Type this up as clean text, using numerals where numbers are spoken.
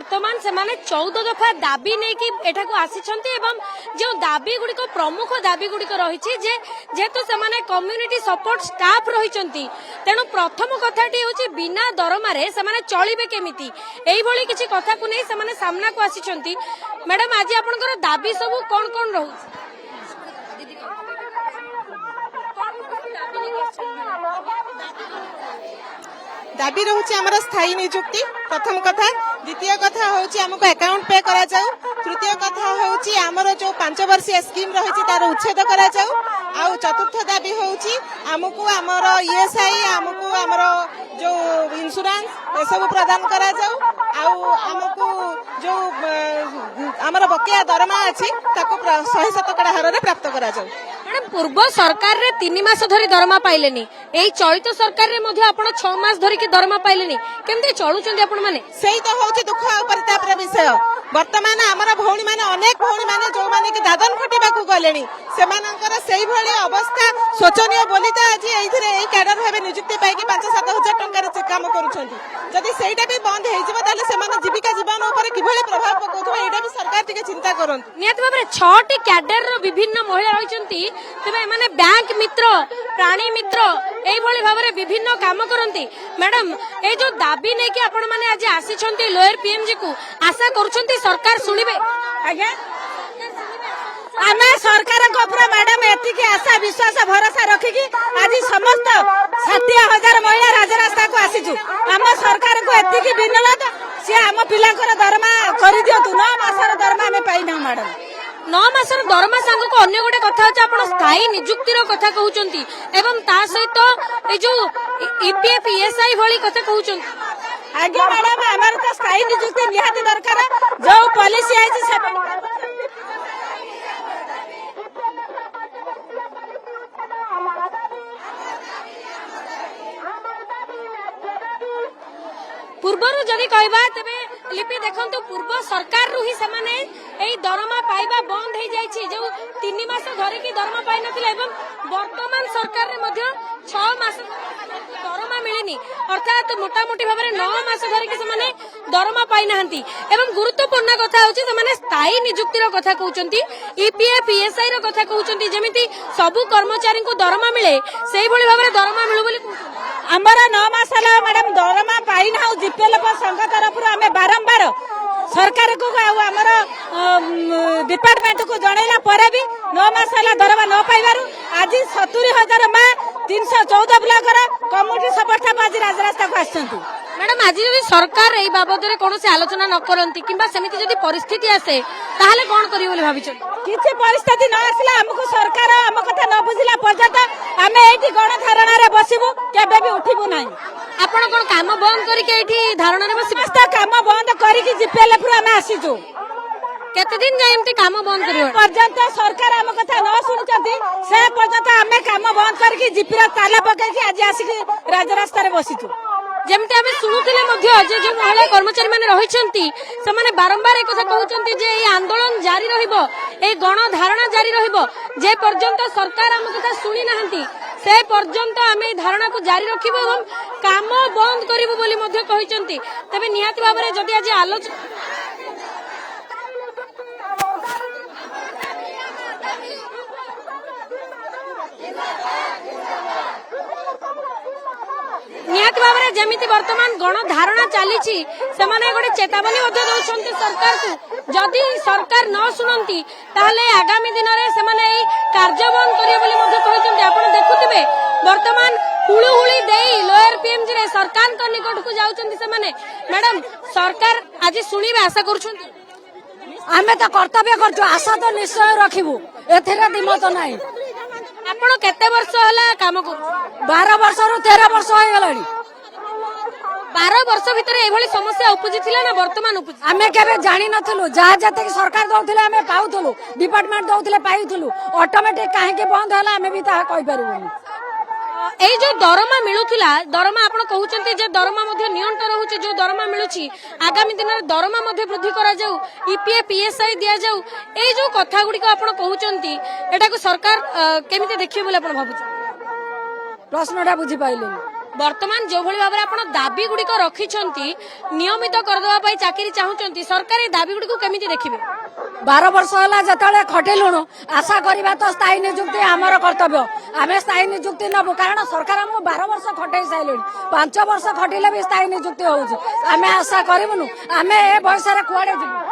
बर्तमान से 14 दफा दाबी नहीं कि एठाको आसिछंती एवं जो दाबी गुड़िक प्रमुख दाबी गुड़िक रही जेहेतु से कम्युनिटी सपोर्ट स्टाफ रही तेणु प्रथम कथाटी हूँ बिना दरमारे से चलिबे केमिति एई भली किछि कथा को नहीं से सामना को आसिछंती। मैडम आज आपनकर दाबी सब कौन कौन रहू दाबी रोचे आमर स्थायी नियुक्ति प्रथम कथा। द्वितीय कथा होची हमको अकाउंट पे करा जाऊ। तृतीय कथा होची आमर जो 5 वर्षीय स्कीम रही तार उच्छेद करा जाऊ। आउ चतुर्थ दाबी होची हमको आमर ईएसआई हमको आमर जो इंश्योरेंस सब प्रदान करा जाऊ। आउ हमको जो आमर बकेया दरमा अछि ताको 100% हार रे प्राप्त करा जाऊ। मैडम पूर्व सरकार रे 3 मास धरी दरमा पाइलेनी एई चलित सरकार रे मध्ये आपण 6 मास धरी की दरमा पाइलेनी केमते चलुचंदी आपण माने सेही तो होची दुख आ परितापर विषय। वर्तमान आमर भौणी माने अनेक भौणी माने जो माने की दादन खटिबा को गलेनी सेमानकर सेही भली अवस्था शोचनीय बोली तो आज एइथरे एई कैडर भाबे नियुक्ति पाई कि 5-7 हजार टंका रे काम करूछंती। जदि सेहीटा भी बंद हे जिवो ताले सेमान जीविका जीवन ऊपर किभली प्रभाव पकोथबे एटा भी सरकार टिके चिंता करन। नियत भाबरे 6टी कैडर रो विभिन्न महिला रहिचंती तबे माने बैंक मित्र प्राणी मित्र एई भली भाबरे विभिन्न काम करंती। मैडम ए जो दाबी नै कि आपण माने आज आसीछंती लोअर पीएमजी को आशा करूछंती सरकार सुनिबे आज्ञा आमे सरकार को पूरा मैडम एति के आशा विश्वास भरोसा रखी कि आज समस्त 60,000 महिला राजरास्ता को आसीछु। आम सरकार को एति की विनोद से आम पिला को दरमा करि दियतु 9 मासर दरमा में पाइना मैडम 9 मासर दरमा सांग को अन्य गोटे कथा अछि आपण स्थायी नियुक्ति रो कथा कहउचंती एवं ता सहित ए जो ईपीएफ ईएसआई भली कथा कहउचंती। आज्ञा मैडम हमर तो स्थायी नियुक्ति निहाती दरकार जो पॉलिसी आइछि से पूर्वर जदि कहबा तबे लिपि देखंतु पूर्व सरकार रु ही समाने एई दरमा पाइबा बंद हे जाइछि जो 3 मास धरि की दरमा पाइ नथिले एवं वर्तमान सरकार रे मध्ये 6 मास दरमा मिलिनी अर्थात मोटा मोटी भाबरे 9 मास धरि की समाने दरमा पाइ नाहंती एवं गुरुत्वपूर्ण कथा होछि समाने स्थायी नियुक्ति रो कथा कहउचंती ईपीएफ ईएसआई रो कथा कहउचंती जेमिति सबु कर्मचारी को दरमा मिले सेही भली भाबरे दरमा मिलु बोली आमर 9 मास मैडम दरमा पाई ना जीपीएल संघ तरफ आम बारंबार सरकार को आमर डिपार्टमेंट को जनइला पर भी 9 मास दरमा न पाइबारु आज 70,000 माँ 314 ब्लॉक कम्युनिटी सपोर्ट स्टाफ आज राजरास्ता को आसछंती। मैडम आज जदि सरकार एई बाबद रे कोनोसी आलोचना न करंती किंबा सेमिति जदि परिस्थिति आसे ताहाले कोन करियो बोली भाबिछन किछि परिस्थिति न आसला हमको सरकार हम कथा न बुझिला पर्यंत आमे एठी गण धारणा रे बसिबु केबे भी उठिबु नाही। आपण कोन काम बंद करिके एठी धारणा रे बसिबु काम बंद करिके जीपीएल पुरा आमे आसीजु केते दिन जाय एमती काम बंद करियो पर्यंत सरकार हम कथा न सुनिचंती से पर्यंत आमे काम बंद करके जीपीएल ताला पकेके आज आसी राजरास्ता रे बसिजु। जेमते आमे सुनुथिले मध्ये जे जे महिला कर्मचारी माने रहिचंती से माने बारंबार एक कथा कहउचंती जे ए आंदोलन जारी रहिबो ए गण धारणा जारी रहिबो जे पर्यंत सरकार हम कथा सुनि नाहंती से पर्यंत आमे धारणा को जारी रखिबो एवं काम बंद करिबो बोली मध्ये कहिचंती। तबे निहाती भाबरे जदि आज आलोचना निहाती भाबरे जेमिति वर्तमान गण धारणा चलीछि सेमाने गोटे चेतावनी मध्ये दउछंती सरकार को जदि सरकार न सुनंती ताले आगामी दिन रे सेमाने एई कार्य बंद करियो बोली मध्ये कहिसंती। आपण देखुथिबे वर्तमान हुळुहुळी देई लोअर पीएमजी रे सरकार को निकट को जाउछंती सेमाने। मैडम सरकार आज सुनिबे आशा करूछंती आमे तो कर्तव्य करछु आशा तो निश्चय रखिबु एथेरा दिमत नाही। आपण केते वर्ष होला काम करू 12 वर्ष रु 13 वर्ष होय गलाडी 12 वर्ष भितर एभली समस्या उपजी थिला ना वर्तमान उपजी आमे केबे जानि नथलु जहा जते कि सरकार दउथिले आमे पाउथलु डिपार्टमेंट दउथिले पाइथलु ऑटोमेटिक काहे के बंद होला आमे भी ता कहि परिबोनी। एई जो दरमा मिलुथिला दरमा आपण कहउचंती जे दरमा मध्ये नियंत्रण रहउची जो दरमा मिलुची आगामी दिन रे दरमा मध्ये वृद्धि करा जाऊ ईपीएफ ईएसआई दिया जाऊ एई जो कथा गुडी को आपण कहउचंती एटा को सरकार केमिते देखियो बोले आपण भाबुची प्रश्नटा बुझी पाइलेनी ବର୍ତ୍ତମାନ ଯୋଉଭଳି ଭାବରେ ଆପଣ ଦାବି ଗୁଡିକ ରଖିଛନ୍ତି ନିୟମିତ କରିଦେବା ପାଇଁ ଚାକିରି ଚାହୁଁଛନ୍ତି ସରକାର এই ଦାବି ଗୁଡିକୁ କେମିତି ଦେଖିବେ 12 ବର୍ଷ ହେଲା ଯେତେବେଳେ ଖଟିଲୁଣୁ ଆଶା କରିବା ତ ସ୍ଥାୟୀ ନିଯୁକ୍ତି ଆମର କର୍ତ୍ତବ୍ୟ ଆମେ ସ୍ଥାୟୀ ନିଯୁକ୍ତି ନେବୁ କାରଣ ସରକାର ଆମକୁ 12 ବର୍ଷ ଖଟେଇ ସାରିଲେଣି 5 ବର୍ଷ ଖଟିଲେ ବି ସ୍ଥାୟୀ ନିଯୁକ୍ତି ହଉଛି ଆମେ ଆଶା କରିବୁନୁ ଆମେ ଏ ବୟସରେ କୁଆଡେ ଯିବୁ